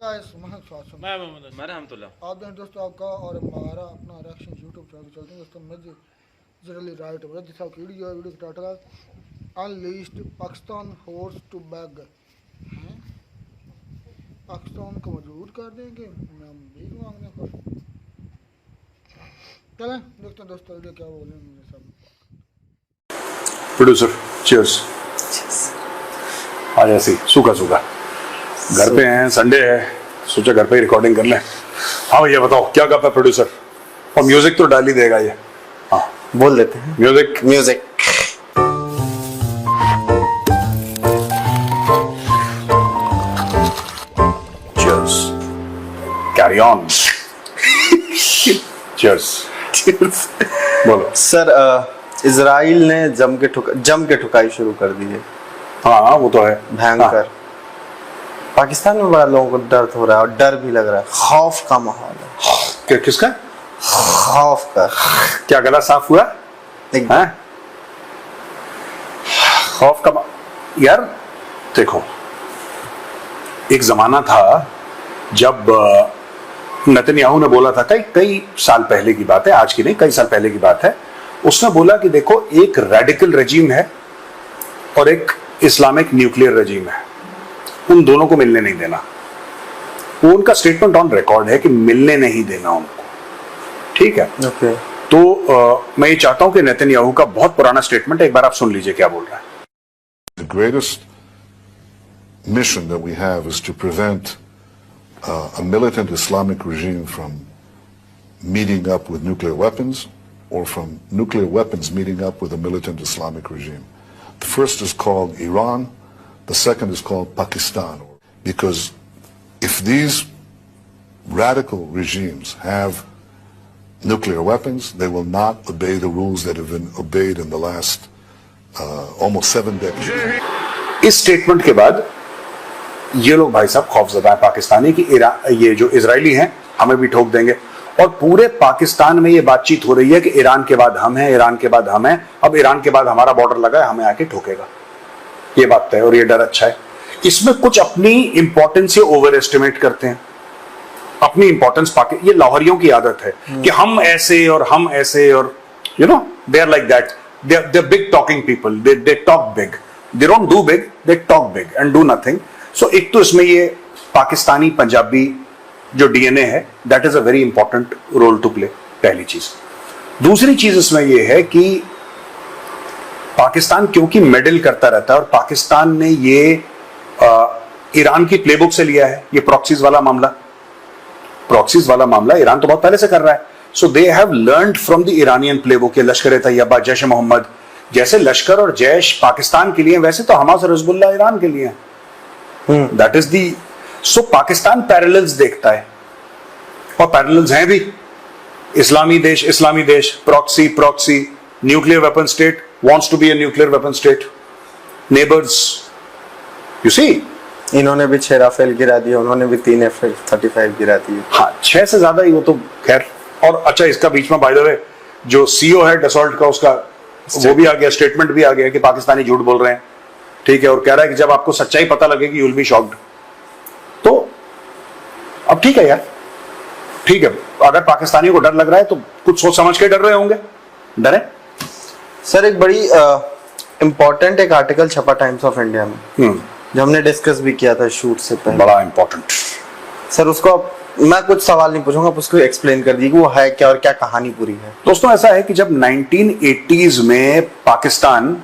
दोस्तों आपका और हमारा अपना रिएक्शन यूट्यूब चैनल चलते हैं दोस्तों। मस्जिद जरली राइट मस्जिद साहब की वीडियो टाटा unleashed Pakistan force to beg हैं, पाकिस्तान को मजबूर कर देंगे हम भीख मांगने पर। चलें देखते हैं दोस्तों वीडियो क्या बोले मुझे सब। Producer cheers. आज ऐसी सूखा सूखा घर पे हैं, संडे है, सोचा घर पे ही रिकॉर्डिंग कर लें। हाँ भैया बताओ क्या गप है प्रोड्यूसर? और म्यूजिक तो डाल ही देगा ये। हाँ बोल देते हैं music music. Cheers, carry on. Cheers. बोलो सर, इजराइल ने जम के ठुकाई शुरू कर दी है। हाँ वो तो है भयंकर। हाँ। पाकिस्तान में बड़ा लोगों को दर्द हो रहा है और डर भी लग रहा है, खौफ का माहौल है। किसका? खौफ का। क्या गला साफ हुआ? हाँ? खौफ का यार देखो, एक जमाना था जब नेतन्याहू ने बोला था, कई साल पहले की बात है, आज की नहीं, कई साल पहले की बात है। उसने बोला कि देखो एक रेडिकल रजीम है और एक इस्लामिक न्यूक्लियर रजीम है, उन दोनों को मिलने नहीं देना। वो उनका स्टेटमेंट ऑन रिकॉर्ड है कि मिलने नहीं देना उनको, ठीक है? ओके। तो मैं ये चाहता हूं कि नेतन्याहू का बहुत पुराना स्टेटमेंट है, एक बार आप सुन लीजिए क्या बोल रहा है। The greatest mission that we have is to prevent a militant Islamic regime from meeting up with nuclear weapons or from nuclear weapons meeting up with a militant Islamic regime. The first is called Iran. The second is called Pakistan, because if these radical regimes have nuclear weapons, they will not obey the rules that have been obeyed in the last almost 7 decades. इस statement के बाद ये लोग भाई साहब खौफजदा है पाकिस्तानी की, ये जो इजरायली हैं हमें भी ठोक देंगे। और पूरे पाकिस्तान में ये बातचीत हो रही है कि ईरान के बाद हम हैं, ईरान के बाद हम हैं, अब ईरान के बाद हमारा बॉर्डर लगा है, हमें आके ठोकेगा। ये बात है और ये डर अच्छा है। इसमें कुछ अपनी इंपॉर्टेंस से ओवर एस्टिमेट करते हैं, अपनी इंपॉर्टेंस पाके। ये लाहौरियों की आदत है कि हम ऐसे और हम ऐसे, और you know they are like that. They are big talking people, they talk big, they don't do big, they talk big and do nothing. So एक तो इसमें ये पाकिस्तानी पंजाबी जो डीएनए है, that is a very important role to play, पहली चीज। दूसरी चीज इसमें यह है कि पाकिस्तान क्योंकि मेडल करता रहता है, और पाकिस्तान ने ये ईरान की प्लेबुक से लिया है, ये प्रॉक्सीज वाला मामला ईरान तो बहुत पहले से कर रहा है। So they have learned from the Iranian playbook. ये लश्कर तैयबा, जैश मोहम्मद, जैसे लश्कर और जैश पाकिस्तान के लिए, वैसे तो हमास और हिजबुल्लाह ईरान के लिए। That is the. So Pakistan parallels देखता है, और पैरेलल्स हैं भी। इस्लामी देश, proxy, nuclear weapon state, wants to be a nuclear weapon state, neighbors, you see। इन्होंने भी 6 राफेल गिरा दिए, उन्होंने भी 3 F-35 गिरा दिए। हाँ 6 से ज्यादा ही, वो तो खैर। और अच्छा, इसका बीच में बाय द वे जो सीईओ है डसॉल्ट का, उसका वो भी आ गया, स्टेटमेंट भी आ गया कि पाकिस्तानी झूठ बोल रहे हैं, ठीक है, और कह रहा है कि जब आपको सच्चाई पता लगेगी यू विल बी शॉक्ड। तो अब ठीक है यार, ठीक है, अगर पाकिस्तानियों को डर लग रहा है तो कुछ सोच समझ के डर रहे होंगे, डरे। सर एक बड़ी इम्पोर्टेंट एक आर्टिकल छपा टाइम्स ऑफ इंडिया में, जो हमने डिस्कस भी किया था शूट से पहले। बड़ा इम्पोर्टेंट। सर उसको मैं कुछ सवाल नहीं पूछूंगा, उसको एक्सप्लेन कर दीजिए वो है क्या और क्या कहानी पूरी है। दोस्तों ऐसा है कि जब 1980s में पाकिस्तान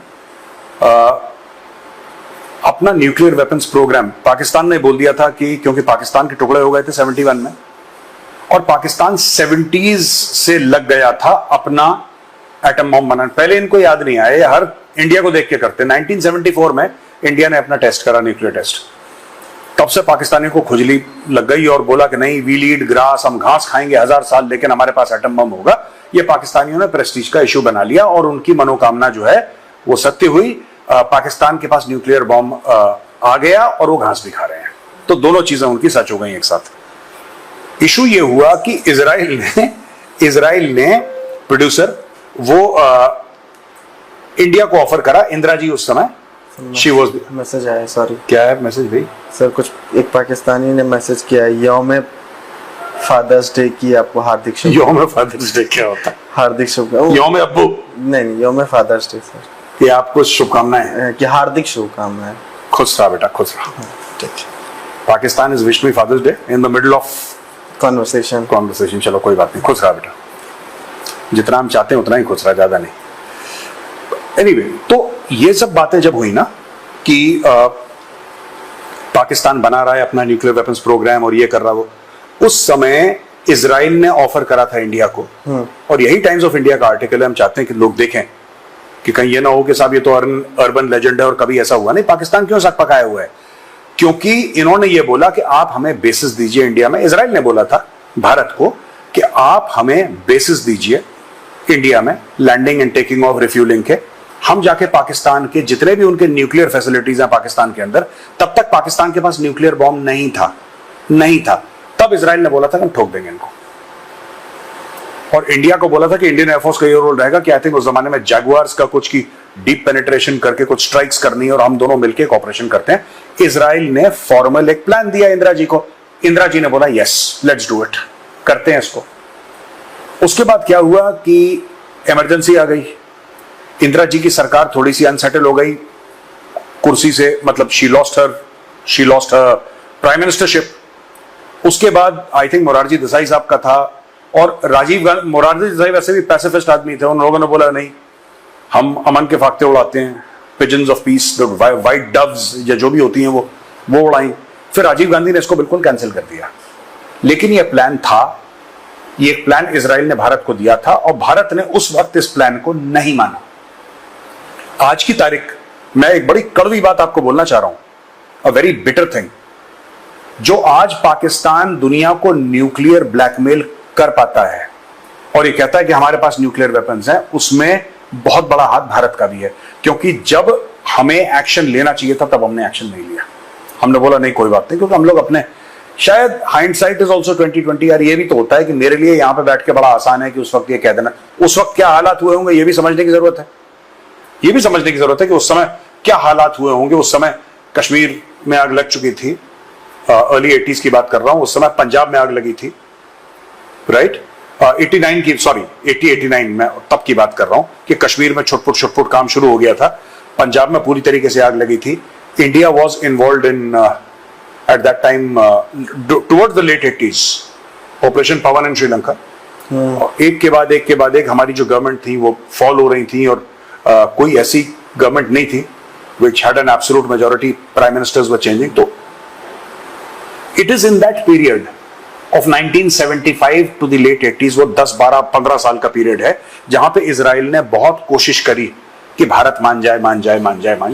अपना न्यूक्लियर वेपन्स प्रोग्राम, पाकिस्तान ने बोल दिया था कि क्योंकि पाकिस्तान के टुकड़े हो गए थे 71 में, और पाकिस्तान 70s से लग गया था अपना एटम बम बनाना। पहले इनको याद नहीं आया, हर इंडिया को देख के करते। 1974 में इंडिया ने अपना टेस्ट करा, न्यूक्लियर टेस्ट। तब से पाकिस्तानियों को खुजली लग गई और बोला कि नहीं, वी लीड ग्रास, हम घास खाएंगे 1000 साल, लेकिन हमारे पास एटम बम होगा। ये पाकिस्तानियों ने प्रेस्टीज का इशू बना लिया, और उनकी मनोकामना जो है वो सत्य हुई। पाकिस्तान के पास न्यूक्लियर बम आ गया और वो घास भी खा रहे हैं। तो दोनों चीजें उनकी सच हो गई एक साथ। इशू ये हुआ कि इजराइल ने प्रोड्यूसर वो इंडिया को ऑफर करा, इंदिरा जी उस समय शी वाज मैसेज आया, सॉरी। क्या है मैसेज भाई? सर कुछ एक पाकिस्तानी ने मैसेज किया है, यौम फादर्स डे की आपको हार्दिक शुभकामनाएं। यौम फादर्स डे क्या होता है? हार्दिक शुभकामनाएं। यौम अब्बू नहीं, यौम फादर्स डे सर। ये आपको शुभकामनाएं कि हार्दिक शुभकामनाएं। खुश रहा बेटा, खुश रहा। ठीक। Pakistan is wish me father's day in the middle of conversation. चलो कोई बात नहीं, खुश रहा बेटा, जितना हम चाहते हैं उतना ही खुश रहा, ज्यादा नहीं। एनीवे, तो ये सब बातें जब हुई ना कि पाकिस्तान बना रहा है अपना न्यूक्लियर वेपन्स प्रोग्राम और ये कर रहा, वो उस समय इजराइल ने ऑफर करा था इंडिया को, और यही टाइम्स ऑफ इंडिया का आर्टिकल है, हम चाहते हैं कि लोग देखें कि कहीं ये ना हो कि साहब ये तो अर्बन लेजेंड है और कभी ऐसा हुआ नहीं। पाकिस्तान क्यों शक पकाया हुआ है? क्योंकि इन्होंने ये बोला कि आप हमें बेसिस दीजिए इंडिया में। इजराइल ने बोला था भारत को कि आप हमें बेसिस दीजिए इंडिया में landing and taking off, refueling के, हम जाके पाकिस्तान के जितने भी उनके न्यूक्लियर फैसिलिटीज हैं पाकिस्तान के अंदर, तब तक पाकिस्तान के पास न्यूक्लियर बॉम्ब नहीं था। तब इजराइल ने बोला था कि हम ठोक देंगे इनको, और इंडिया को बोला था कि इंडियन एयरफोर्स का ये रोल रहेगा कि आई थिंक उस जमाने में जैगुआर्स का कुछ की डीप पेनिट्रेशन करके कुछ स्ट्राइक्स करनी है और हम दोनों मिलकर एक ऑपरेशन करते हैं। इजराइल ने फॉर्मल एक प्लान दिया इंदिरा जी को, इंदिरा जी ने बोला यस लेट्स डू इट, करते हैं इसको। उसके बाद क्या हुआ कि इमरजेंसी आ गई, इंदिरा जी की सरकार थोड़ी सी अनसेटल हो गई कुर्सी से, मतलब she lost her prime ministership. उसके बाद आई थिंक मोरारजी देसाई साहब का था, और राजीव गांधी, मोरारजी देसाई वैसे भी पैसिफिस्ट आदमी थे, उन लोगों ने बोला नहीं हम अमन के फाख्ते उड़ाते हैं, pigeons of peace, white doves या जो भी होती हैं वो उड़ाई। फिर राजीव गांधी ने इसको बिल्कुल कैंसिल कर दिया। लेकिन ये प्लान था, ये प्लान इजराइल ने भारत को दिया था, और भारत ने उस वक्त इस प्लान को नहीं माना। आज की तारीख मैं एक बड़ी कड़वी बात आपको बोलना चाह रहा हूं, अ वेरी बिटर थिंग, जो आज पाकिस्तान दुनिया को न्यूक्लियर ब्लैकमेल कर पाता है और ये कहता है कि हमारे पास न्यूक्लियर वेपन्स हैं, उसमें बहुत बड़ा हाथ भारत का भी है। क्योंकि जब हमें एक्शन लेना चाहिए था तब हमने एक्शन नहीं लिया, हमने बोला नहीं कोई बात नहीं, क्योंकि हम लोग अपने, शायद हाइंडसाइट इज आल्सो 2020 यार, ये भी तो होता है कि मेरे लिए यहां पे बैठ के बड़ा आसान है कि उस वक्त ये कह देना, उस वक्त क्या हालात हुए होंगे ये भी समझने की जरूरत है, ये भी समझने की जरूरत है कि उस समय क्या हालात हुए होंगे। उस समय कश्मीर में आग लग चुकी थी, अर्ली 80s की बात कर रहा हूं, उस समय पंजाब में आग लगी थी, राइट, 89 की, सॉरी 89 में, तब की बात कर रहा हूं कि कश्मीर में छुटपुट काम शुरू हो गया था, पंजाब में पूरी तरीके से आग लगी थी। India was involve in at that time towards the late 80s operation Pawan in Sri Lanka. एक के बाद एक हमारी जो गवर्नमेंट थी वो फॉल हो रही थी, और कोई ऐसी गवर्नमेंट नहीं थी which had an absolute majority, prime ministers were changing. तो it is in that period of 1975 to the late 80s, वो 10, 12, 15 साल का पीरियड है जहां पे इजराइल ने बहुत कोशिश करी कि भारत मान जाए।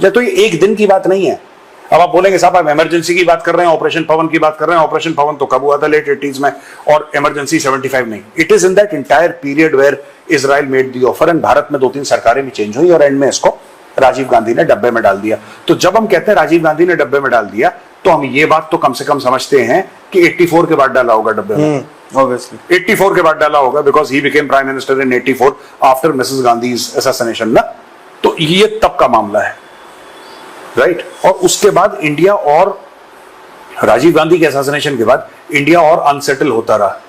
तो ये एक दिन की बात नहीं है। अब आप बोलेंगे साहब आप इमरजेंसी की बात कर रहे हैं, ऑपरेशन पवन की बात कर रहे हैं, ऑपरेशन पवन तो कब हुआ था, लेट 80s में, और इमरजेंसी 75 नहीं। It is in that entire period where Israel made the offer, and Bharat में 2-3 सरकारें भी चेंज हुई और एंड में इसको राजीव गांधी ने डब्बे में डाल दिया। तो जब हम कहते हैं राजीव गांधी ने डब्बे में डाल दिया, तो हम ये बात तो कम से कम समझते हैं कि 84 के बाद डाला होगा डब्बे में, ऑब्वियसली 84 के बाद डाला होगा, because he became prime minister in 84 after Mrs Gandhi's assassination ना। तो ये तब का मामला है, राइट। और उसके बाद इंडिया, और राजीव गांधी के असैसिनेशन के बाद इंडिया और अनसेटल होता रहा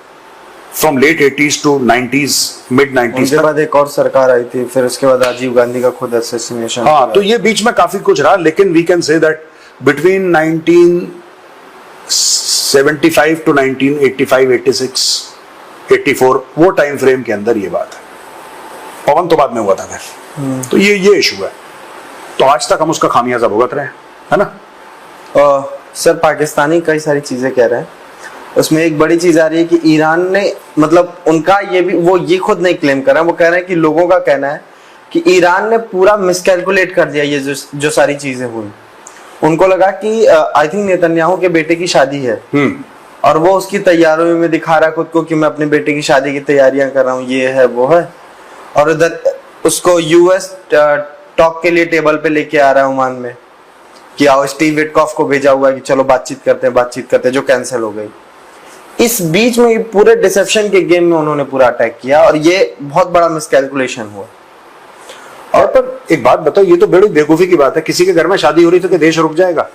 from late 80s to 90s, mid 90s। उसके बाद एक और सरकार आई थी, फिर उसके बाद राजीव गांधी का खुद असैसिनेशन। हाँ, तो ये बीच में काफी कुछ रहा, लेकिन we can say that between 1975 to 1985, 86, 84 वो टाइम फ्रेम के अंदर ये बात है। पवन तो बाद में हुआ था फिर, तो ये इशू है। तो आज तक हम उसका खामियाजा भुगत रहे हैं, है ना। सर पाकिस्तानी कई सारी चीजें कह रहे हैं, उसमें एक बड़ी चीज आ रही है कि ईरान ने, मतलब उनका ये भी, वो ये खुद नहीं क्लेम कर रहे हैं, वो कह रहे हैं कि लोगों का कहना है कि ईरान ने पूरा मिसकैलकुलेट कर दिया ये जो सारी चीजें हुई। उनको लगा कि आई थिंक नेतन्याहू के बेटे की शादी है, और वो उसकी तैयारियों में दिखा रहा है खुद को कि मैं अपने बेटे की शादी की तैयारियां कर रहा हूँ, ये है वो है, और इधर उसको यूएस टॉक के लिए टेबल पे लेके आ रहा है ओमान में कि आओ, स्टीव विटकॉफ को भेजा हुआ है कि चलो बातचीत करते हैं, जो कैंसिल हो गई। इस बीच में पूरे डिसेप्शन के गेम में उन्होंने पूरा अटैक किया, और ये बहुत बड़ा मिसकैलकुलेशन हुआ। और पर एक बात बताओ, ये तो बड़ी बेवकूफी की बात है, किसी के घर में शादी हो रही तो क्या देश रुक जाएगा?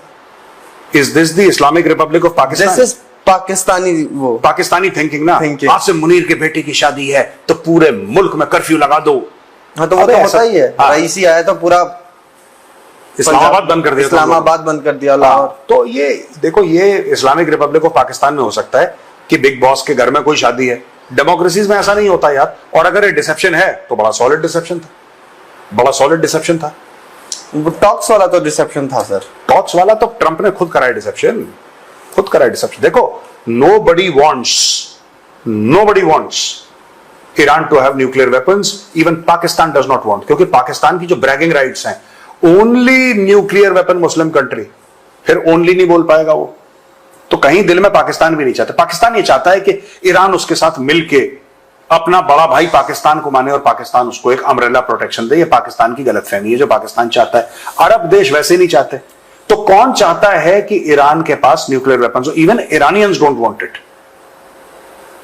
Is this the Islamic Republic of Pakistan? This is Pakistani वो पाकिस्तानी थिंकिंग ना। Thinking. आज से मुनीर के बेटे की शादी है तो पूरे मुल्क में कर्फ्यू लगा दो। हाँ तो वो अबे तो ऐसा- होता ही है। हाँ। रईसी आया तो पूरा इस्लामाबाद बंद कर दिया था उन्होंने। इस्लामाबाद बंद कर दिया, लाहौर। तो ये देखो, ये इस्लामिक रिपब्लिक ऑफ पाकिस्तान में हो सकता है कि बिग बॉस के घर में कोई शादी है। डेमोक्रेसीज में ऐसा नहीं होता यार। और अगर ये डिसेप्शन है तो बड़ा सॉलिड डिसेप्शन था, बड़ा सॉलिड डिसेप्शन था। वो टॉक्स वाला तो डिसेप्शन था सर। टॉक्स वाला तो ट्रंप ने खुद कराया डिसेप्शन, खुद कराया डिसेप्शन। देखो, nobody wants Iran to have nuclear weapons, even Pakistan does not want, क्योंकि पाकिस्तान की जो ब्रैगिंग राइट्स हैं, only nuclear weapon Muslim country, फिर ओनली नहीं बोल पाएगा वो। तो कहीं दिल में पाकिस्तान भी नहीं चाहता। पाकिस्तान ये चाहता है कि ईरान उसके साथ मिलके अपना बड़ा भाई पाकिस्तान को माने और पाकिस्तान उसको एक अम्ब्रेला प्रोटेक्शन दे। ये पाकिस्तान की गलतफहमी है जो पाकिस्तान चाहता है। अरब देश वैसे नहीं चाहते। तो कौन चाहता है कि ईरान के पास न्यूक्लियर वेपन्स हो? Even Iranians don't want it.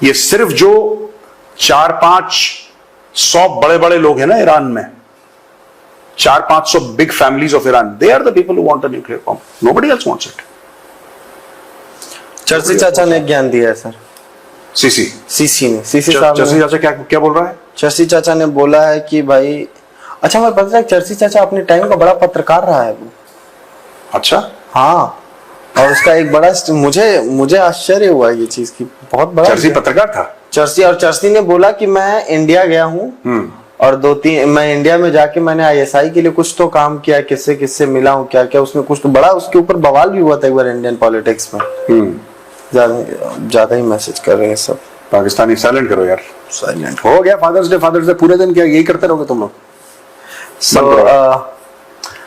ये सिर्फ जो 400-500 बड़े बड़े लोग हैं ना ईरान में, 400-500 big families of Iran, they are the people who want a nuclear bomb. Nobody else wants it. चर्ची चाचा ने ज्ञान दिया है सर। सीसी साहब चर्ची ने- चाचा क्या क्या बोल रहा है? चर्ची चाचा ने बोला है कि भाई, अच्छा मैं पता है चर्ची चाचा अपने टाइम का बड़ा पत्रकार रहा है वो। अच्छा, हाँ, और उसका एक बड़ा मुझे आश्चर्य हुआ ये चीज की, बहुत बड़ा चर्ची पत्रकार था। चर्ची ने बोला कि मैं इंडिया गया हूँ और मैं इंडिया में जाके मैंने आईएसआई के लिए कुछ तो काम किया, किससे किससे मिला हूँ, क्या क्या उसमें कुछ तो बड़ा, उसके ऊपर बवाल भी हुआ था एक बार इंडियन पॉलिटिक्स में। ज्यादा ही मैसेज कर रहे हैं सब। पाकिस्तानी साइलेंट करो यार। साइलेंट। हो गया फादर्स डे पूरे दिन क्या यही करते रहोगे तुम लोग?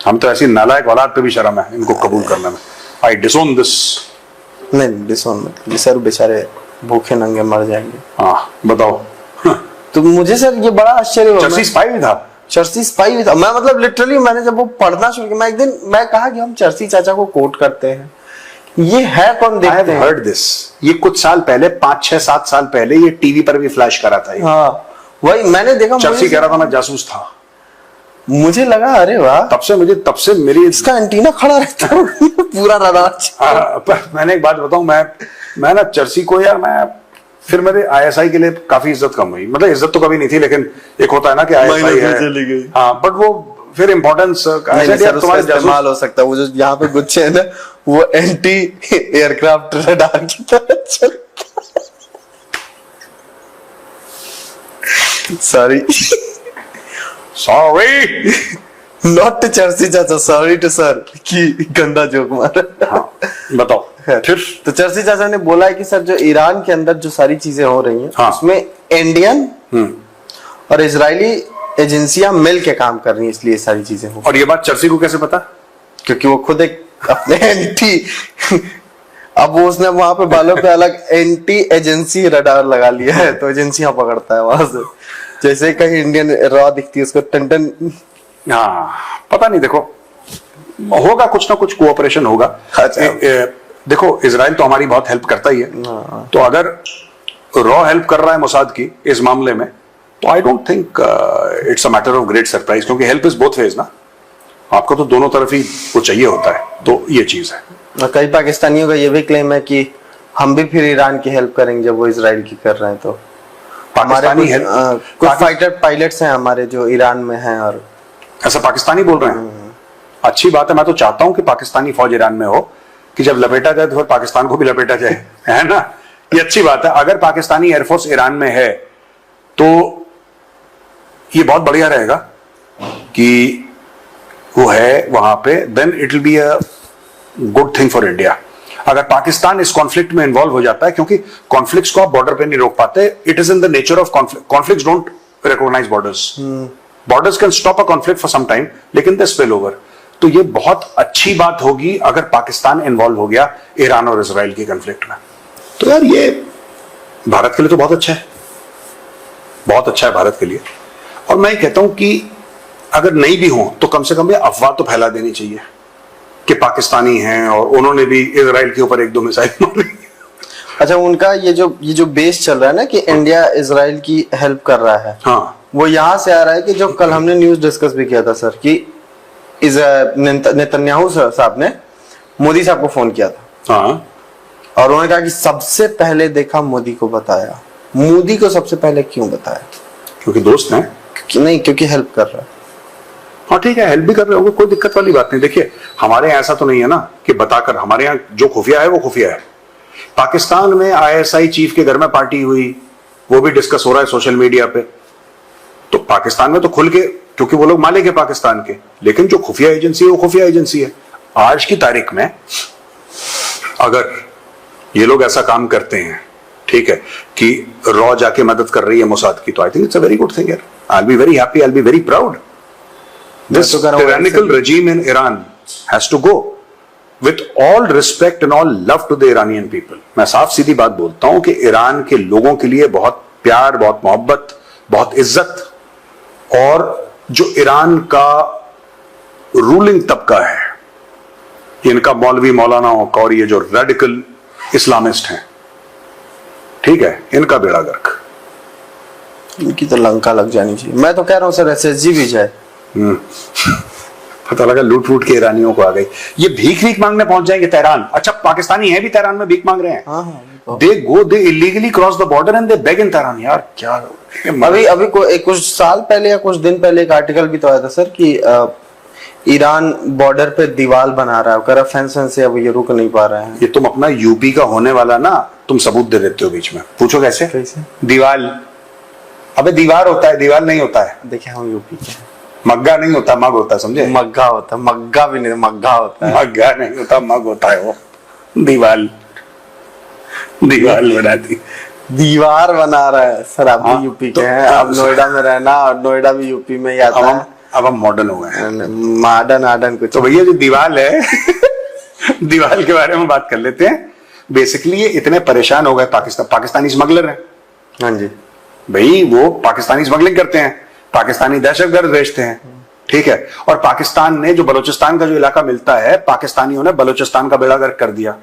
हम तो ऐसी नालायक औलाद पे भी शर्म है इनको कबूल करने में। आई डिसोन दिस। नहीं डिसोन मत, सर बेचारे भूखे नंगे मर जाएंगे। हाँ बताओ। तो मुझे सर ये बड़ा आश्चर्य हुआ। चर्ची स्पाई भी था। चर्ची स्पाई भी था। मैं मतलब लिटरली मैंने जब वो पढ़ना शुरू किया, मैं एक दिन मैं कहा कि हम चर्ची चाचा को कोट करते हैं, ये है कौन देखते हैं? Heard this. ये कुछ साल पहले, 5-6-7 साल पहले ये टीवी पर भी फ्लैश करा था। हाँ वही मैंने देखा। चर्ची कह रहा था मैं जासूस था। मुझे लगा अरे वाह, तब से मेरी इसका एंटीना खड़ा रहता है पूरा रडार। पर मैंने एक बात बताऊं, मैं ना चर्ची को यार, मैं फिर मेरे आईएसआई के लिए काफी इज्जत कम हुई। मतलब इज्जत तो कभी नहीं थी, लेकिन एक होता है ना कि आईएसआई है। हाँ, बट वो फिर इम्पोर्टेंस तुम्हारे इस्तेमाल हो सकता है। वो जो यहाँ पे गुच्छे है ना, वो एंटी एयरक्राफ्ट रडार की तरह चलता। सॉरी नॉट टू चर्ची चाचा, सॉरी टू सर की गंदा जोक मारा। हाँ, बताओ फिर। तो चर्ची चाचा ने बोला है कि सर जो ईरान के अंदर जो सारी चीजें हो रही हैं, हाँ, उसमें इंडियन और इजरायली एजेंसियां मिल के काम कर रही हैं, इसलिए सारी चीजें हो। और ये बात चर्ची को कैसे पता? क्योंकि वो खुद एक अपने एंटी अब वो उसने वहां पे बालों पे अलग एंटी एजेंसी रडार लगा लिया है, तो एजेंसियां पकड़ता है वहां से। जैसे कहीं इंडियन रॉ दिखती है उसको टन। हाँ, पता नहीं, देखो होगा कुछ ना कुछ कोऑपरेशन होगा। देखो इजराइल तो हमारी बहुत हेल्प करता ही है, तो अगर रॉ हेल्प कर रहा है मोसाद की इस मामले में, तो I don't think it's a matter of great surprise, क्योंकि हेल्प इज बोथ वेज ना। आपको तो दोनों तरफ ही वो चाहिए होता है, तो ये चीज है। और कई पाकिस्तानियों का ये भी क्लेम है कि हम भी फिर ईरान की हेल्प करेंगे जब वो इजराइल की कर रहे हैं। तो पाकिस्तानी कुछ फाइटर पायलट्स हैं हमारे जो ईरान में हैं, और ऐसा पाकिस्तानी बोल रहे हैं। अच्छी बात है। मैं तो चाहता हूं कि पाकिस्तानी फौज ईरान में हो, कि जब लपेटा जाए तो फिर पाकिस्तान को भी लपेटा जाए, है ना? ये अच्छी बात है। अगर पाकिस्तानी एयरफोर्स ईरान में है तो ये बहुत बढ़िया रहेगा कि वो है वहां पे। Then it will be a good thing for India. अगर पाकिस्तान इस कॉन्फ्लिक्ट में इन्वॉल्व हो जाता है, क्योंकि कॉन्फ्लिक्ट्स को आप बॉर्डर पे नहीं रोक पाते। It is in the nature of conflict. Conflicts don't recognize borders. Borders can stop a conflict for some time, लेकिन दे स्पिल ओवर। तो ये बहुत अच्छी बात होगी अगर पाकिस्तान इन्वॉल्व हो गया ईरान और इजराइल के कॉन्फ्लिक्ट में। तो यार ये भारत के लिए तो बहुत अच्छा है, बहुत अच्छा है भारत के लिए। और मैं कहता हूं कि अगर नहीं भी हो तो कम से कम ये अफवाह तो फैला देनी चाहिए कि पाकिस्तानी हैं और उन्होंने भी इजराइल के ऊपर 1-2 मिसाइल मारी। अच्छा, उनका ये जो बेस चल रहा है ना कि इंडिया इजराइल की हेल्प कर रहा है, हाँ, वो यहाँ से आ रहा है कि जो कल हमने न्यूज डिस्कस भी किया था सर कि नेतन्याहू साहब ने मोदी साहब को फोन किया था हाँ, और उन्होंने कहा कि सबसे पहले देखा मोदी को बताया। मोदी को सबसे पहले क्यों बताया? क्योंकि दोस्त हैं। कि नहीं, क्योंकि हेल्प कर रहा है। हाँ ठीक है, हेल्प भी कर रहे होंगे, कोई दिक्कत वाली बात नहीं। देखिए हमारे यहाँ ऐसा तो नहीं है ना कि बताकर, हमारे यहाँ जो खुफिया है वो खुफिया है। पाकिस्तान में ISI चीफ के घर में पार्टी हुई, वो भी डिस्कस हो रहा है सोशल मीडिया पे। तो पाकिस्तान में तो खुल के, क्योंकि वो लोग मालिक है पाकिस्तान के, लेकिन जो खुफिया एजेंसी है वो खुफिया एजेंसी है। आज की तारीख में अगर ये लोग ऐसा काम करते हैं, ठीक है, कि रॉ जाके मदद कर रही है मोसाद की, तो I think it's a very good thing यार। I will be very happy, I will be very proud. This tyrannical regime in Iran has to go with all respect and all love to the Iranian people. मैं साफ सीधी बात बोलता हूं कि Iran के लोगों के लिए बहुत प्यार, बहुत मोहब्बत, बहुत इज्जत, और जो ईरान का रूलिंग तबका है, इनका मौलवी मौलानाओं का और ये जो रेडिकल इस्लामिस्ट हैं, ठीक है, इनका बेड़ा गर्क। इनकी तो लंका लग जानी चाहिए। मैं तो कह रहा हूँ सर SSG भी जाए। पता लगा लूट फूट के ईरानियों को आ गई। ये भीख भीख मांगने पहुंच जाएंगे तेहरान। अच्छा पाकिस्तानी है भी तेहरान में, भीख मांग रहे हैं। They go, they illegally cross the border and they beg in Tehran. यार क्या अभी कुछ साल पहले या कुछ दिन पहले एक आर्टिकल भी तो आया था सर कि ईरान बॉर्डर पे दीवार बना रहा है, कर फेंस से, अब ये रुक नहीं पा रहे हैं। ये तुम अपना यूपी का होने वाला ना, तुम सबूत दे देते हो बीच में। पूछो कैसे? दीवार, अबे दीवार होता है, दीवार नहीं होता है। देखिए हम यूपी के, मग्गा नहीं होता, मग होता है, समझे? मग्गा होता, मग्गा भी नहीं, मग्गा होता है। मग्गा नहीं होता, मग होता है वो। दीवार बनाती, दीवार बना रहा है सर। आप भी यूपी के हैं, अब नोएडा में रहना, और नोएडा भी यूपी में ही आता है। अब हम मॉडर्न हो गए हैं, मॉडर्न कुछ। तो भैया जो दीवार है दीवार के बारे में बात कर लेते हैं। बेसिकली ये इतने परेशान हो गए, पाकिस्तानी स्मगलर है। हाँ जी भाई, वो पाकिस्तानी स्मगलिंग करते हैं, पाकिस्तानी दहशतगर्द भेजते हैं, ठीक है। और पाकिस्तान ने जो बलूचिस्तान का जो इलाका मिलता है, पाकिस्तानियों ने बलूचिस्तान का बेड़ा गर्क कर दिया,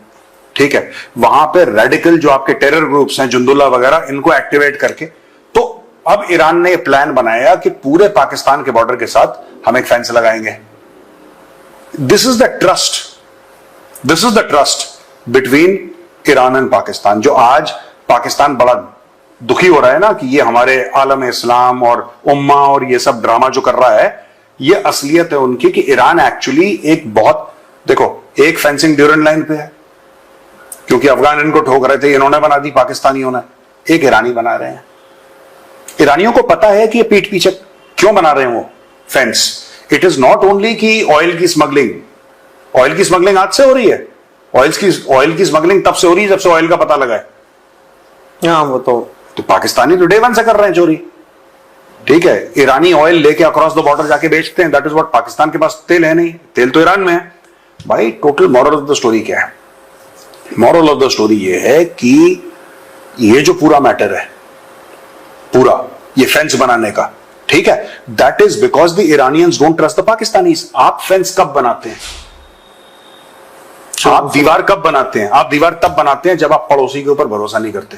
ठीक है। वहां पे रेडिकल जो आपके टेरर ग्रुप्स हैं, जुंदुल्ला वगैरह, इनको एक्टिवेट करके, तो अब ईरान ने प्लान बनाया कि पूरे पाकिस्तान के बॉर्डर के साथ हम एक फेंस लगाएंगे। This is the trust between Iran and Pakistan, जो आज पाकिस्तान बड़ा दुखी हो रहा है ना कि ये हमारे आलम इस्लाम और उम्मा और ये सब ड्रामा जो कर रहा है, ये असलियत है उनकी कि ईरान एक्चुअली एक बहुत, देखो, एक फेंसिंग ड्यूरेंट लाइन पे है, क्योंकि अफगान इनको ठोक रहे थे, इन्होंने बना दी पाकिस्तानियों ने, एक ईरानी बना रहे हैं। ईरानियों को पता है कि ये पीठ पीछे क्यों बना रहे हैं वो fence. It is not only कि ऑयल की स्मगलिंग आज से हो रही है, ऑयल की स्मगलिंग तब से हो रही है जब से ऑयल का पता लगा है। हाँ, वो तो पाकिस्तानी तो डे वन से कर रहे हैं चोरी, ठीक है। ईरानी ऑयल लेके अक्रॉस द बॉर्डर जाके बेचते हैं, दैट इज व्हाट। पाकिस्तान के पास तेल है नहीं, तेल तो ईरान में है। भाई total moral of the story क्या है? मॉरल ऑफ द स्टोरी ये है कि ये जो पूरा मैटर है, पूरा ये फेंस बनाने का, ठीक है, that is because the Iranians don't trust the Pakistanis. आप फेंस कब बनाते हैं? आप दीवार कब बनाते हैं? आप दीवार तब बनाते हैं जब आप पड़ोसी के ऊपर भरोसा नहीं करते।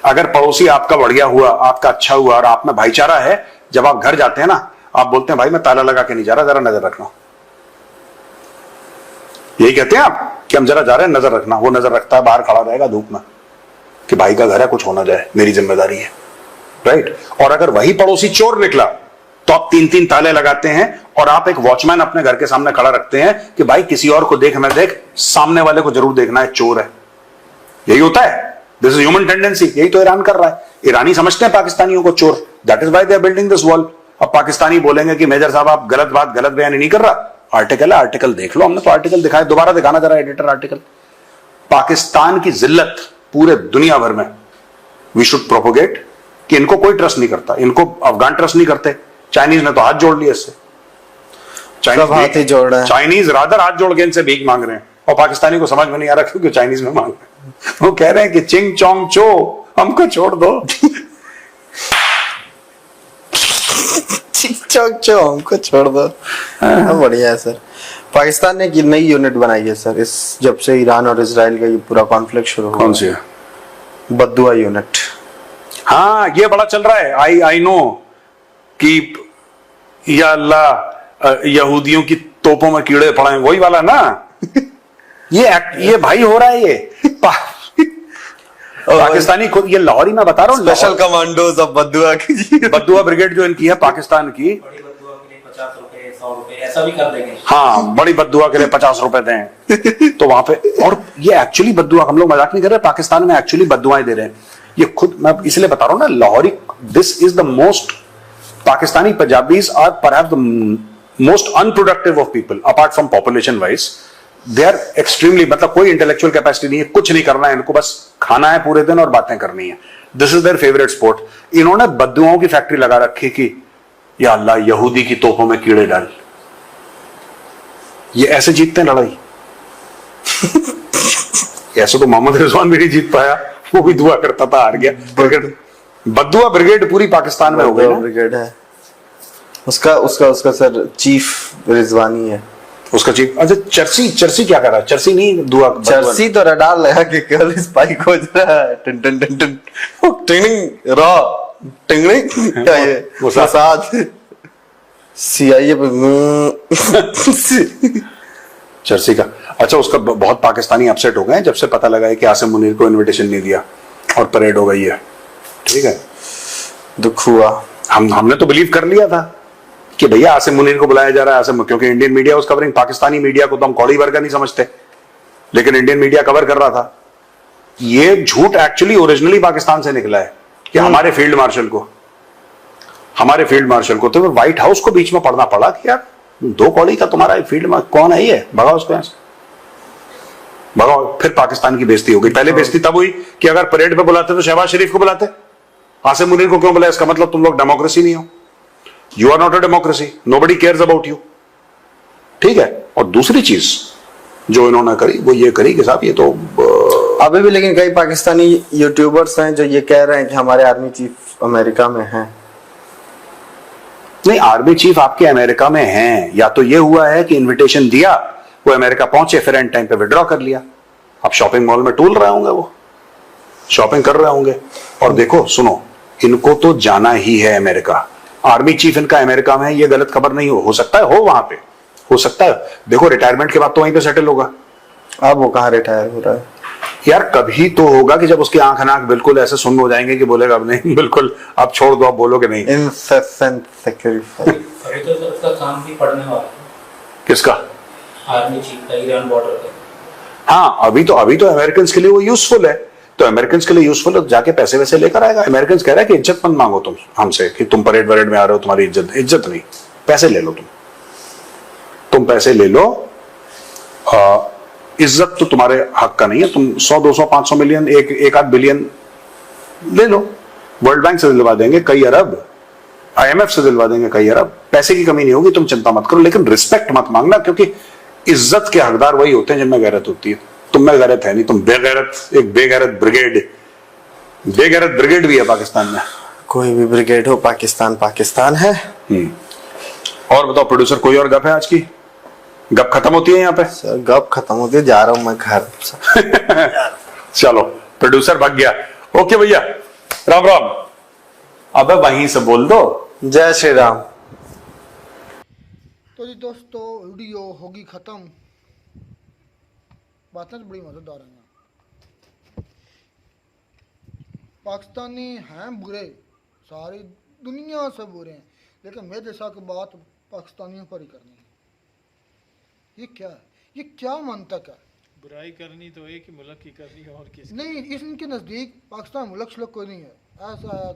अगर पड़ोसी आपका बढ़िया हुआ, आपका अच्छा हुआ और आप में भाईचारा है, जब आप घर जाते हैं ना, आप बोलते हैं भाई मैं ताला लगा के नहीं जा रहा, जरा नजर रखना। यही कहते हैं आप कि हम जरा जा रहे हैं, नजर रखना। वो नजर रखता है, बाहर खड़ा रहेगा धूप में कि भाई का घर है, कुछ होना जाए, मेरी जिम्मेदारी है, राइट। और अगर वही पड़ोसी चोर निकला तो आप 3-3 ताले लगाते हैं और आप एक वॉचमैन अपने घर के सामने खड़ा रखते हैं कि भाई किसी और को देख मैं देख, सामने वाले को जरूर देखना है, चोर है। यही होता है, दिस इज ह्यूमन टेंडेंसी। यही तो ईरान कर रहा है। ईरानी समझते हैं पाकिस्तानियों को चोर, that is why they are building this wall. अब पाकिस्तानी बोलेंगे कि मेजर साहब आप गलत बात, गलत बयानी नहीं कर रहा, आर्टिकल है, आर्टिकल देख लो। हमने तो आर्टिकल दिखाया, दोबारा दिखाना जरा एडिटर आर्टिकल। पाकिस्तान की जिल्लत पूरे दुनिया भर में वी शुड प्रोपोगेट कि इनको कोई ट्रस्ट नहीं करता, इनको अफगान ट्रस्ट नहीं करते। चाइनीज ने तो हाथ जोड़ लिया इससे, चाइनीज रादर हाथ जोड़ के इनसे भीख मांग रहे हैं, और पाकिस्तानी को समझ में नहीं आ रहा क्योंकि चाइनीज में मांग रहे हैं। वो कह रहे हैं कि चिंग चोंग चो, हमको छोड़ दो। चिंग चोंग चो, हमको छोड़ दो। बढ़िया है सर। पाकिस्तान ने एक नई यूनिट बनाई है सर, इस जब से ईरान और इजराइल का ये पूरा कॉन्फ्लिक्ट शुरू हुआ। कौन सी है? बद्दुआ यूनिट। हाँ, ये बड़ा चल रहा है। आई नो कि या अल्लाह यहूदियों की तोपों में कीड़े पड़े, वही वाला ना। ये भाई हो रहा है ये पाकिस्तानी खुद, ये लाहौरी मैं बता रहा हूँ, स्पेशल कमांडोज ऑफ बद्दुआ की बद्दुआ ब्रिगेड जो इनकी है पाकिस्तान की, बड़ी बद्दुआ के लिए 50 रुपए 100 रुपए ऐसा भी कर देंगे। हाँ, बड़ी बद्दुआ के लिए 50 रुपए दें तो वहां पे, और ये एक्चुअली बद्दुआ, हम लोग मजाक नहीं कर रहे, पाकिस्तान में एक्चुअली बद्दुआएं दे रहे हैं। ये खुद मैं इसलिए बता रहा हूं ना, Lahori, this is the most, Pakistani Punjabis are perhaps the most unproductive of people apart from population wise. They are extremely, मतलब कोई इंटेलेक्चुअल कैपेसिटी नहीं है, कुछ नहीं करना है इनको, बस खाना है पूरे दिन और बातें करनी है। This is their favourite sport. इन्होंने बद्दुआओं की फैक्ट्री लगा रखी कि या अल्लाह यहूदी की तोपों में कीड़े डाल। ये ऐसे जीतते हैं लड़ाई ऐसे तो मोहम्मद रिजवान भी नहीं जीत पाया, वो भी दुआ करता था, हार गया। बद्दुआ ब्रिगेड पूरी पाकिस्तान में हो गई ना। ब्रिगेड है उसका उसका उसका सर चीफ रिजवानी है उसका चीफ। अच्छा, चर्सी क्या कर रहा है? चर्सी नहीं, दुआ चर्सी तो रडार लगा के केवल स्पाई खोज रहा है। टन टन टन टन टिंगनिंग रॉ टिंगनिंग क्या ये वो साथ सीआईए चर्सी का। अच्छा, उसका बहुत पाकिस्तानी अपसेट हो गए हैं जब से पता लगा है कि आसिम मुनीर को इनविटेशन नहीं दिया और परेड हो गई है। ठीक है, दुख हुआ। हमने तो बिलीव कर लिया था कि भैया आसिम मुनीर को बुलाया जा रहा है, आसिम, क्योंकि Indian media was covering, Pakistani media को तो हम कौड़ी वर्ग नहीं समझते, लेकिन इंडियन मीडिया कवर कर रहा था। ये झूठ एक्चुअली ओरिजिनली पाकिस्तान से निकला है कि हमारे फील्ड मार्शल को तो व्हाइट हाउस को बीच में पढ़ना पड़ा कि यार 2 कौड़ी का तुम्हारा फील्ड में कौन है, ये भगाओ उसको यहां से, भगाओ। फिर पाकिस्तान की बेइज्जती हो गई। पहले बेइज्जती तब हुई कि अगर परेड पे बुलाते तो शहबाज शरीफ को बुलाते, आसिम मुनीर को क्यों बुलाया? इसका मतलब तुम लोग डेमोक्रेसी नहीं हो, you are not a democracy, nobody cares about you. ठीक है। और दूसरी चीज जो इन्होंने करी वो ये करी कि साहब ये तो अभी भी लेकिन कई पाकिस्तानी यूट्यूबर्स हैं जो ये कह रहे हैं कि हमारे आर्मी चीफ अमेरिका में हैं। नहीं, आर्मी चीफ आपके अमेरिका में हैं, या तो ये हुआ है कि इनविटेशन दिया, वो अमेरिका पहुंचे, फिर एंड टाइम पे विड्रॉ कर लिया। अब शॉपिंग मॉल में टूल रहे होंगे, वो शॉपिंग कर रहे होंगे। और देखो सुनो, इनको तो जाना ही है अमेरिका, आर्मी चीफ इनका अमेरिका में है, ये गलत खबर नहीं हो सकता है, हो वहां पे हो सकता है। देखो रिटायरमेंट के बाद तो वहीं पे सेटल होगा। अब वो कहाँ रिटायर हो रहा है यार? कभी तो होगा कि जब उसकी आंख नाक बिल्कुल ऐसे सुन्न हो जाएंगे कि बोलेगा अब नहीं, बिल्कुल अब छोड़ दो, अब बोलोगे नहीं। Incessant sacrifice. अभी तो उसका काम भी पड़ने वाला है। किसका? आर्मी चीफ का, ईरान बॉर्डर का। हाँ, अभी तो अमेरिकन के लिए वो यूजफुल है, तो अमेरिकन के लिए यूजफुल है, जाके पैसे वैसे लेकर आएगा। अमेरिकन कह रहा है कि इज्जत मत मांगो तुम हमसे कि तुम परेड वरेड में आ रहे हो, तुम्हारी इज्जत नहीं, पैसे ले लो, तुम पैसे ले लो, इज्जत तो तुम्हारे हक का नहीं है, तुम 100 200 500 मिलियन एक आध बिलियन ले लो, वर्ल्ड बैंक से दिलवा देंगे कई अरब, IMF से दिलवा देंगे कई अरब, पैसे की कमी नहीं होगी, तुम चिंता मत करो। लेकिन रिस्पेक्ट मत मांगना, क्योंकि इज्जत के हकदार वही होते हैं जिनमें गैरत होती है। तुम में गैरत है नहीं, तुम बेगैरत, एक बेगैरत ब्रिगेड भी है पाकिस्तान में। कोई भी ब्रिगेड हो, पाकिस्तान है। और बताओ प्रोड्यूसर, कोई और गप है आज की? गप खत्म होती है यहाँ पे? सर गप खत्म होती है, जा रहा हूं मैं घर। चलो, प्रोड्यूसर भाग गया। ओके भैया, राम राम। अबे वहीं से बोल दो। जय श्री राम। तो जी दोस्तों, वीडियो होगी खत्म। बातें तो बड़ी मजेदार हैं। पाकिस्तानी हैं बुरे, सारी दुनिया से बुरे हैं, लेकिन मेरे जैसा की बात पाकिस्तानियों पर ही करनी है। ये क्या है? ये क्या मंतक है? बुराई करनी तो एक ही मुल्क की करनी है, और किसी नहीं, इनके नज़दीक पाकिस्तान मुल्क शुल्क कोई नहीं है, ऐसा है।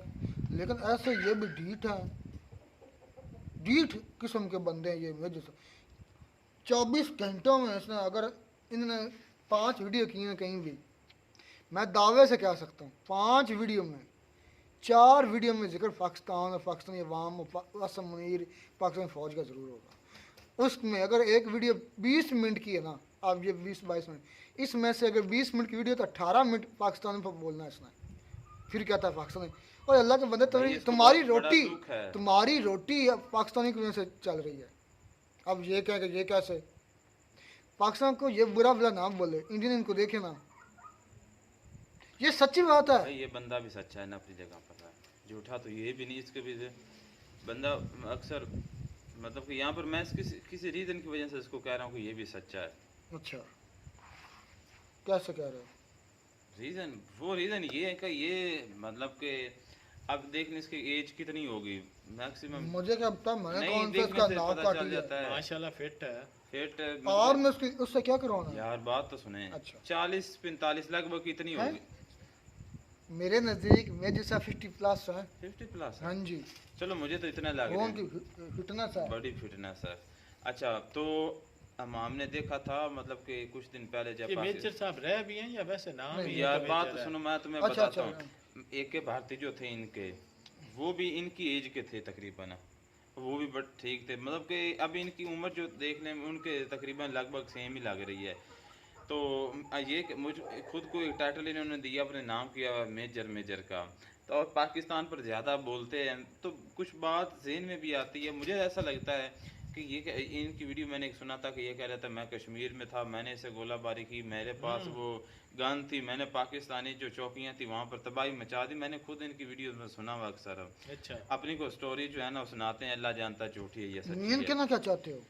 लेकिन ऐसे ये भी ढीठ हैं, ढीठ किस्म के बंदे हैं ये मेरे जैसे। 24 घंटों में इसने, अगर इन्होंने 5 वीडियो की हैं कहीं भी, मैं दावे से कह सकता हूँ 5 वीडियो में 4 वीडियो में जिक्र पाकिस्तान और पाकिस्तानी अवाम और आसिम मुनीर पाकिस्तान फ़ौज का ज़रूर होगा। उसमें अगर एक वीडियो 20 मिनट की है ना, अब ये 20-22 मिनट, इसमें से अगर 20 मिनट की वीडियो तो 18 मिनट पाकिस्तान पर बोलना है इसने। फिर कहता है पाकिस्तानी, और अल्लाह के बंदे तुम्हारी रोटी पाकिस्तानी की वजह से चल रही है। अब ये कह के ये कैसे पाकिस्तान को ये बुरा भला नाम बोले, इंडियन इनको देखे ना, ये सच्ची बात है। ये बंदा भी सच्चा है ना अपनी जगह पर, झूठा तो ये भी नहीं, इसके भी बंदा अक्सर मतलब कि यहाँ पर मैं किसी रीज़न की वजह से इसको कह रहा हूँ कि ये भी सच्चा है। अच्छा, कैसे कह रहे हो? रीज़न ये है कि ये मतलब कि अब देखने इसकी एज कितनी होगी मैक्सिमम। मुझे क्या पता, मैंने नहीं, कौन सा देखने इसका से नाक पता काट चल लिया। जाता है। माशाल्लाह फिट है। फिट और मैं उससे क्या करवाना? यार बात तो सुने। अच्छा। 40-45 लगभग कितनी हैं? होगी? मेरे नजदीक में जैसा 50+ है। 50+? हाँ जी, चलो मुझे तो इतना लग वो रहा उनकी है। फिटनेस है। बड़ी फिटनेस है। अच्छा, तो हमने देखा था मतलब कि कुछ दिन पहले जब ये मेजर साहब रह भी हैं या वैसे नाम ही यार इनका बात मेजर तो है? सुनो, मैं तुम्हें अच्छा, बताता अच्छा। हूँ। एक के भारती जो थे इनके, वो भी इनकी एज के थे तकरीबन, वो भी बट ठीक थे, मतलब कि अभी इनकी उम्र जो देखने में उनके तकरीबन लगभग सेम ही लग रही है। तो ये मुझ खुद को एक टाइटल इन्होंने दिया अपने नाम किया मेजर का। तो और पाकिस्तान पर ज़्यादा बोलते हैं तो कुछ बात जहन में भी आती है। मुझे ऐसा लगता है कि इनकी वीडियो मैंने एक सुना था कि ये कह रहा था मैं कश्मीर में था, मैंने इसे गोलाबारी की, मेरे पास वो गन थी, मैंने पाकिस्तानी जो चौकियाँ थी वहाँ पर तबाही मचा दी। मैंने खुद इनकी वीडियो में सुना हुआ अक्सर। अच्छा, अपनी को स्टोरी जो है ना वो सुनाते हैं, अल्लाह जानता झूठी है ये सच्ची नींद है। कहना क्या चाहते हो?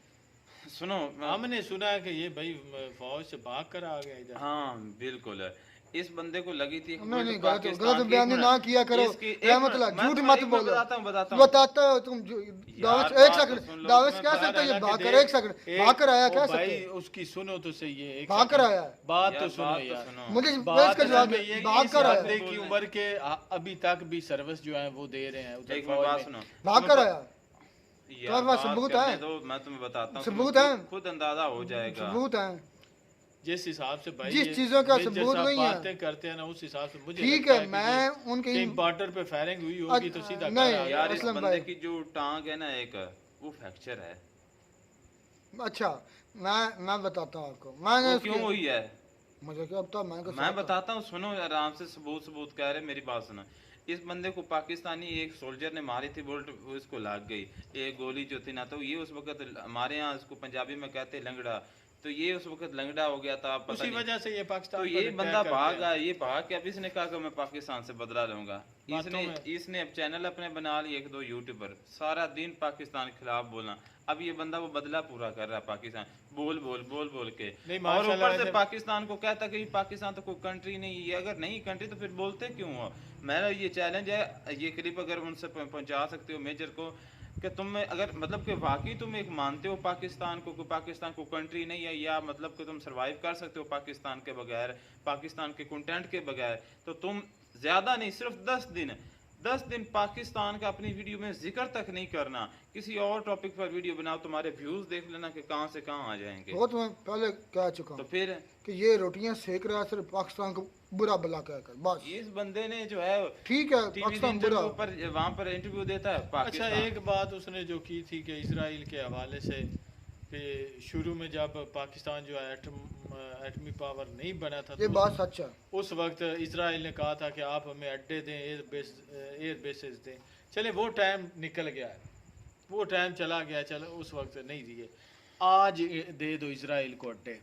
सुनो हमने सुना है कि ये भाई फौज से भाग कर आ गया इधर। हाँ बिल्कुल, इस बंदे को लगी थी नहीं नहीं, गलत पाकिस्तान की। बयानी ना किया करो। रहमतुल्लाह, झूठ मत बोलो। बताता हूँ बताता हो तुम दावत। एक बात तो सेकंड, सुन लो, दावत तुम्हें कह पता सकते हो? है ये ना भाग कि कर, एक सेकंड, भाग कर आया कह सकते भाई हो? उसकी सुनो तो सही है, एक भाग कर सेकंड। आया। बात तो यार, सुनो बात तो यार। सुनो। मुझे बात इसका असल जवाब में ये भाग इस कर आया। बंदे की उम्र के अभी तक भी सर्विस जो है वो दे रहे हैं उधर एक मिनट फौज बात में। सुनो। भाग कर आया। यार तुम्हारे पास बात सबूत करने है? दो, मैं तुम्हें बताता हूँ, सबूत तुम्हें है? खुद अंदाजा हो जाएगा। सबूत है। जिस हिसाब से भाई जिस ये चीजों का मेजर सबूत साहब नहीं है। बातें करते हैं ना, उस हिसाब से मुझे ठीक लगता है, कि मैं ये उनके कहीं बॉर्डर पे फायरिंग हुई होगी तो सीधा नहीं, घर आ गया। यार इस असलम बंदे भाई। की जो टांग है ना एक, वो फ्रैक्चर है। अच्छा, मैं बताता हूँ आपको। मैंने वो क्यों हुई है मुझे क्या पता, मैं बताता हूँ, सुनो आराम से। सबूत कह रहे, मेरी बात सुनो। इस बंदे को पाकिस्तानी एक सोल्जर ने मारी थी बुलेट, वो इसको लाग गई एक गोली जो थी ना, तो ये उस वक्त हमारे यहाँ इसको पंजाबी में कहते लंगड़ा, तो ये उस वक्त लंगड़ा हो गया था, पता उसी नहीं। वजह से ये पाकिस्तान तो पर ये attack बंदा करते भाग हैं। गया, ये भाग के अब इसने कहा कि मैं पाकिस्तान से बदला लूंगा। बातों में। इसने अब चैनल अपने बना लिए, 1-2 यूट्यूबर, सारा दिन पाकिस्तान के खिलाफ बोलना। अब ये बंदा वो बदला पूरा कर रहा है पाकिस्तान, बोल के। नहीं, और माशाल्लाह ऊपर से वैसे- पाकिस्तान को कहता कि पाकिस्तान तो कोई कंट्री नहीं है। अगर नहीं कंट्री तो फिर बोलते क्यों हो? मेरा ये चैलेंज है, ये क्लिप अगर उनसे पहुंचा सकते हो मेजर को, कि तुम अगर मतलब कि वाकई तुम एक मानते हो पाकिस्तान को, कि पाकिस्तान को कंट्री नहीं है, या मतलब कि तुम सरवाइव कर सकते हो पाकिस्तान के बगैर, पाकिस्तान के कंटेंट के बगैर, तो तुम ज़्यादा नहीं, सिर्फ 10 दिन पाकिस्तान का अपनी वीडियो में जिक्र तक नहीं करना, किसी और टॉपिक पर वीडियो बनाओ, तुम्हारे व्यूज देख लेना कि कहां से कहां आ जाएंगे। वो तो मैं पहले कह चुका तो हूँ फिर कि ये रोटियां सेक रहा है सिर्फ पाकिस्तान को बुरा भला कहकर, बस। इस बंदे ने जो है ठीक है, टीवी पाकिस्तान बुरा। इंटरव्यू पर, वहां पर इंटरव्यू देता है अच्छा, पाकिस्तान। एक बात उसने जो की थी कि इसराइल के हवाले से कि शुरू में जब पाकिस्तान जो है एटमी पावर नहीं बना था, ये तो बात सच है। उस वक्त इसराइल ने कहा था कि आप हमें अड्डे दें, एयर बेसेस दें। चले वो टाइम निकल गया है, वो टाइम चला गया, चलो उस वक्त नहीं दिए। आज दे दो इसराइल को अड्डे,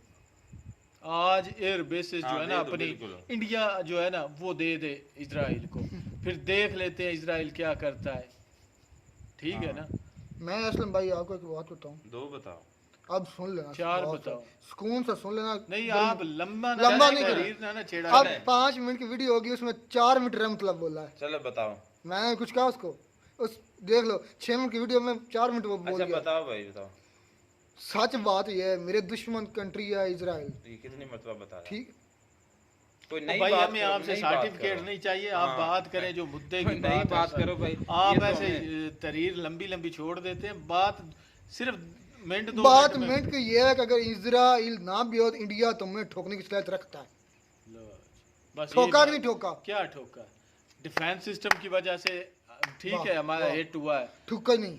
आज एयर बेसेस जो हाँ, है ना दे दो, अपनी, बिल्कुल। इंडिया जो है ना वो दे दे इसराइल को, फिर देख लेते हैं इसराइल क्या करता है। ठीक है ना? मैं असलम भाई आपको एक बात बताऊं, 2 बताओ। अब सुन लेना, 4 बहुत बताओ। सुकून से सुन लेना। नहीं, आप लंबा लंबा नहीं तहरीर करना। ना छेड़ा अब करें। 5 मिनट की वीडियो होगी, उसमें 4 मिनट रहमतुल्लाह बोला है। चलो बताओ। मैंने कुछ कहा उसको? उस देख लो 6 मिनट की वीडियो में 4 मिनट वो बोल अच्छा गया। बताओ भाई, बताओ। सच बात ये है, मेरे दुश्मन कंट्री है इजराइल। ये कितनी मरतबा बता रहा है? ठीक, कोई तो नई भाई बात हमें करो, आपसे नई बात सर्टिफिकेट करो। नहीं चाहिए, आप हाँ। बात करें जो मुद्दे कोई की नई बात है। करो भाई। आप ये तो ऐसे हमें- तरीर लंबी लंबी छोड़ देते हैं, बात सिर्फ मिनट 2 बात मिनट में। मिनट की ये है कि अगर इजराइल ना भी हो तो इंडिया तुम्हें ठोकने की सलाहियत रखता है। लो, बस ये ठोका बात। कि नहीं ठोका? क्या ठोका? डिफेंस सिस्टम की वजह से ठीक वाह, है, हमारा वाह। हिट हुआ है। ठोका ही नहीं।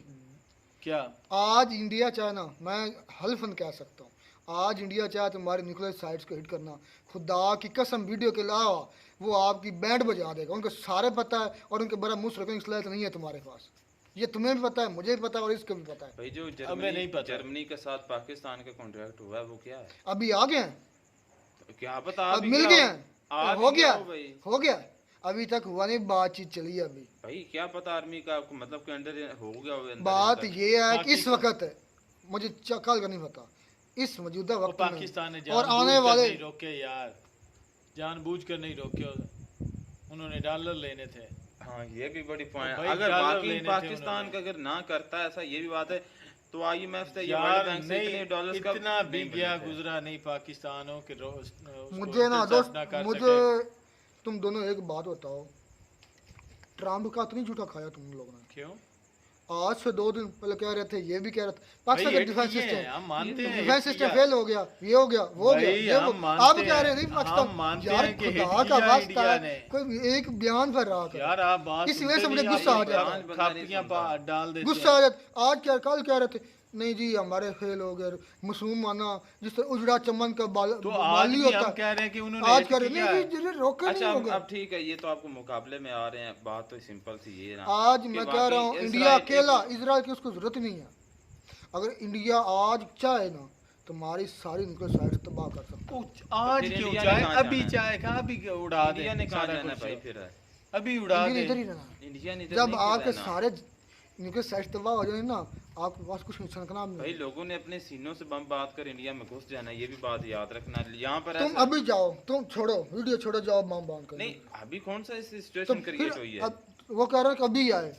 क्या आज इंडिया चाहे ना, मैं हल्फन कह सकता हूँ, आज इंडिया चाहे तुम्हारे न्यूक्लियर साइट्स को हिट करना, खुदा की कसम वीडियो के अलावा वो आपकी बैंड बजा देगा। उनको सारे पता है और उनके बड़ा मुंह रखने की सलाहियत नहीं है तुम्हारे पास। ये तुम्हें भी पता है, मुझे भी पता है और इसको भी पता है। भाई जो हमें नहीं पता। जर्मनी के साथ पाकिस्तान का कॉन्ट्रैक्ट हुआ है वो क्या है? अभी आ गए हैं, तो क्या पता अब अभी मिल क्या गए हो? हैं, आ हो भी गया, हो भाई। हो गया। अभी तक हुआ नहीं, बातचीत चली है अभी। भाई क्या पता आर्मी का मतलब के अंडर हो गया हो अंदर बात अंदर। ये है कि इस वक्त मुझे कल का नहीं पता, इस मौजूदा वो वक्त पाकिस्तान ने में और आने वाले नहीं रोके यार, जानबूझकर नहीं रोके, उन्होंने डॉलर लेने थे। हाँ ये भी बड़ी पॉइंट, भाई अगर डॉलर बाकी लेने थे पाकिस्तान उन्होंने। का अगर ना करता ऐसा, ये भी बात है, तो IMF से या यार वर्ल्ड बैंक से नहीं, इतने डॉलर्स का इतना भी नहीं गया बने थे। गुजरा नहीं पाकिस्तानों के उसको मुझे ना इंतजाम दोस्त, ना कर मुझे सके। तुम दोनों एक बात बताओ, ट्रम्प का तो नहीं झूठा खाया तुम लोगों ने? क्यों? आज से 2 दिन पहले कह रहे थे, ये भी कह रहे थे भाई पाकिस्तान का ये डिफेंस किए हैं, सिस्टम, हम मानते हैं डिफेंस ये सिस्टम किया। फेल हो गया, ये हो गया, वो हो गया, भाई, ये हम वो। मानते आप कह रहे हैं, नहीं हम पाकिस्तान, मानते यार हैं कि खुदा हिट का किया वास्ता इंडिया है, ने। कोई एक बयान पर रहा यार आप बात इस वजह से सुनते मुझे नहीं, गुस्सा आ आप जाता है। खापियां डाल देते गुस्सा आ जाता। आज क्या कल कह रहे थे, नहीं जी हमारे फेल हो गए, मुसलमाना जिस तरह उजड़ा चमन का तो आज माली भी होता हम है, कह रहे हैं कि उन्होंने आज हिट कह रहे किया नहीं है। जी, रोके अच्छा नहीं अब होगा। ठीक है, ये तो आपको मुकाबले में आ रहे हैं, बात तो सिंपल सी ये है ना, आज कि मैं कह वाकई रहा हूँ इसराइल इंडिया एक- अकेला, इजराइल की उसको जरूरत नहीं है। अगर इंडिया आज चाहे ना तो हमारी सारी न्यूक्लियर साइट्स तबाह कर सकता है। आज फिर क्यों इंडिया ने चाहे, कहाँ अभी जाना है? चाहेगा, अभी उड़ा दे इंडिया ने कहाँ सारा जाना कुछ। भाई फिर? अभी उड़ा इंडिया दे। इधर ही रहना है। इंडिया ने इधर जब नहीं आपके रहना। सारे न्यूक्लियर साइट्स तबाह हो जाए ना, आपके पास कुछ निशाना भाई नहीं। लोगों ने अपने सीनों से बम बात कर इंडिया में घुस जाना, ये भी बात याद रखना। यहाँ पर तुम ऐसा अभी जाओ, तुम छोड़ो वीडियो, छोड़ो, जाओ बम बांध कर। नहीं, अभी कौन सा तो सिचुएशन फिर क्रिएट हुई है? अब वो कह रहा है कभी आए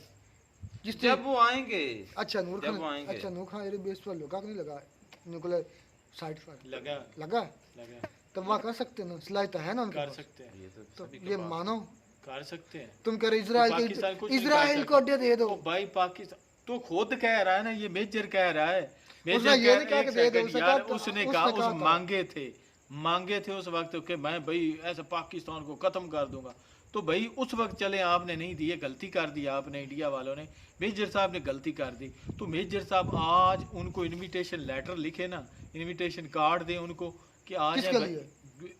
जिस जब वो आएंगे। अच्छा नूर जब वो खान, आएंगे। अच्छा नूर खान एयर बेस पर लगा कि नहीं लगा न्यूक्लियर साइट पर? लगा लगा लगा तो वहाँ कर सकते हैं ना, सिलाई तो है ना उनके कर पास। सकते हैं, ये तो तो सभी ये का बात। मानो, कर सकते हैं। तुम कह रहे इजराइल पाकिस्तान कुछ नहीं कर इजराइल को सकता। अड्डे दे दो। तो भाई पाकिस्तान तो खुद कह रहा है ना, ये मेजर कह रहा है। उसने मेजर ये नहीं कहा एक कि दे दो, सेकंड उसने यार, कहा- उसने उसने कहा कहा उस था। मांगे थे उस वक्त कि मैं भाई ऐसा पाकिस्तान को खत्म कर दूंगा। तो भाई उस वक्त चले आपने नहीं दिए, गलती कर दी आपने, इंडिया वालों ने, मेजर साहब ने गलती कर दी। तो मेजर साहब आज उनको इनविटेशन लेटर लिखे ना, इनविटेशन कार्ड दें उनको कि आज किसके लिए?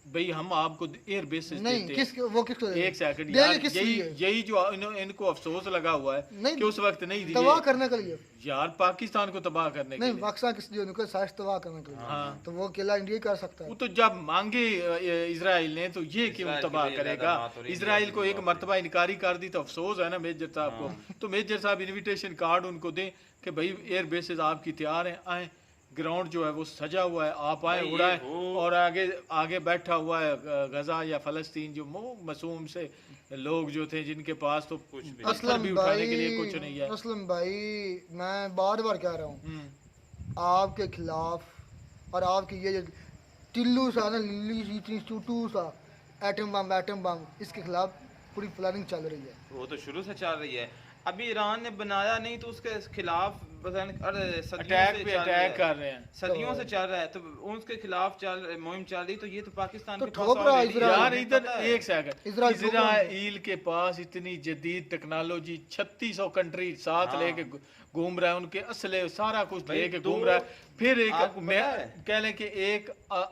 भाई हम आपको एयर बेसिस नहीं देते हैं। किस वो किसको दे? एक सेकंड देंगे यार, किस यही लिए? यही जो इनको अफसोस लगा हुआ है नहीं, कि उस वक्त नहीं तबाह दिए करने के लिए यार, पाकिस्तान को तबाह करने के नहीं, लिए। पाकिस्तान किस लिए न्यूक्लियर साइट्स तबाह करने के लिए। हाँ। तो वो अकेला इंडिया ही कर सकता वो है। तो जब मांगे इजराइल ने, तो ये क्यों इजराइल के तबाह लिए करेगा? ज्यादा बात हो रही है, इजराइल को इंडिया एक की मरतबा इनकारी कर दी तो अफसोस है ना मेजर साहब को। तो मेजर साहब इनविटेशन कार्ड उनको दें कि भाई एयर बेसिस आपकी तैयार हैं, आए, ग्राउंड जो है वो सजा हुआ है, आप आए, भाई ये उड़ाए। हो- और आगे आगे बैठा हुआ है गजा या फलस्तीन, जो मासूम से लोग जो थे, जिनके पास तो कुछ भी असलम भी उठाने भाई, के लिए कुछ नहीं है। असलम भाई, मैं बार बार कह रहा हूँ हम्म। आपके खिलाफ, और आपकी ये जो टिल्लू सा ना, लिल्ली सी टूटू सा एटम बम, इसके खिलाफ पूरी प्लानिंग चल रही है। वो तो शुरू से चल रही है, अभी ईरान ने बनाया नहीं तो उसके खिलाफ अटैक पे अटैक कर रहे हैं। सदियों से चल रहा है, तो उसके खिलाफ मुहिम चल रही, तो ये तो पाकिस्तान तो के ठोक रहा है already इजराइल। यार है, इधर पता है। एक सेकंड, इजराइल इजराइल के पास इतनी जदीद टेक्नोलॉजी, 3600 कंट्री साथ हाँ। लेके घूम रहा है, उनके असले सारा कुछ भाई लेके दो- घूम रहा है। फिर एक आपको मैं पता है? कह लें कि एक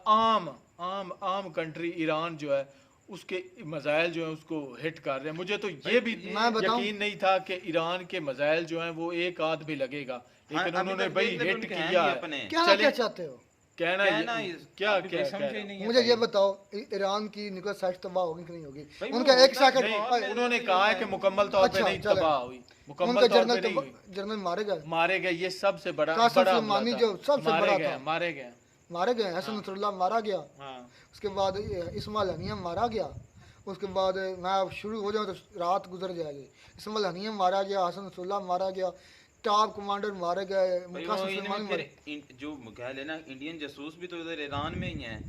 आम कंट्री ईरान जो है, उसके मजाइल जो है उसको हिट कर रहे हैं। मुझे तो ये भी मैं बताऊं? यकीन नहीं था कि ईरान के मजाइल जो हैं वो एक आध भी लगेगा, लेकिन अभी उन्होंने तक भाई देख ले हिट उनके हैं किया नहीं है। अपने। क्या चलिए, क्या चाहते हो? कहना कहना ये- इस- क्या अभी क्या कोई कह समझ रहे ही हैं? नहीं है मुझे ये भाई। बताओ, ईरान की न्यूक्लियर साइट्स तबाह होगी कि नहीं होगी? भाई वो उनका एक होता सेकंड नहीं, नहीं, उन्होंने कहा है कि मुकम्मल तौर पे अच्छा, नहीं चलो। तबाह हुई, मुकम्मल उनका तौर पे नहीं हुई। जनरल मारे गए, मारे गए, ये सबसे बड़ा कासिम बड़ा सुलेमानी हमला जो था। सबसे मारे बड़ा गए, था। मारे गए। मारे गए। हसन नसरुल्लाह मारा गया, हाँ, उसके बाद इस्माइल हनिया मारा गया, उसके बाद मैं अब शुरू हो जाऊँ तो रात गुजर जाएगी। इस्माइल हनिया मारा गया, हसन नसरुल्लाह मारा गया, टॉप कमांडर मारे गए, भाई कासिम वो इनमें सुलेमानी फिर मारे। जो कह लेना इंडियन जासूस भी तो इधर ईरान में ही हैं।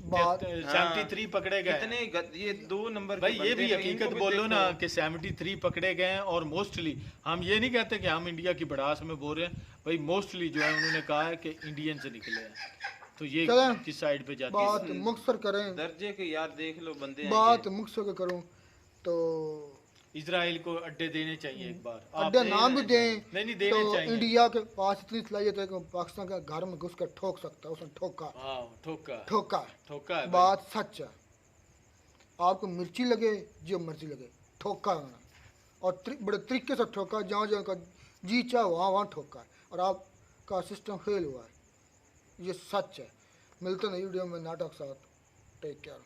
बात 73 पकड़े गए। कितने ये 2 नंबर के भाई ये बंदे भी हैं, हकीकत इनको भी बोलो देखो। ना कि 73 पकड़े गए हैं। और मोस्टली हम ये नहीं कहते कि हम इंडिया की भड़ास में बोल रहे हैं, भाई मोस्टली जो है उन्होंने कहा है कि इंडियन से निकले हैं। तो ये चलें, किस साइड पे जाती बात है? मुख्तर करें, दर्जे के यार देख लो बंदे हैं बात ये। मुख्तर के करूँ तो इजराइल को अड्डे देने चाहिए एक बार। आप अड्डे दे नाम भी रहे दें हैं। नहीं देने तो चाहिए। इंडिया के पास इतनी सलाहियत है कि पाकिस्तान का घर में घुस कर ठोक सकता है। उसने ठोका हाँ, ठोका ठोका ठोका है भाई। बात सच है। आपको मिर्ची लगे जो मर्जी लगे, ठोका है उन्होंने, और बड़े तरीके से ठोका, जहाँ जहाँ का जी चाह वहाँ ठोका है, और आपका सिस्टम फेल हुआ है। ये सच है। मिलते हैं वीडियो में नाटक साथ। Take care.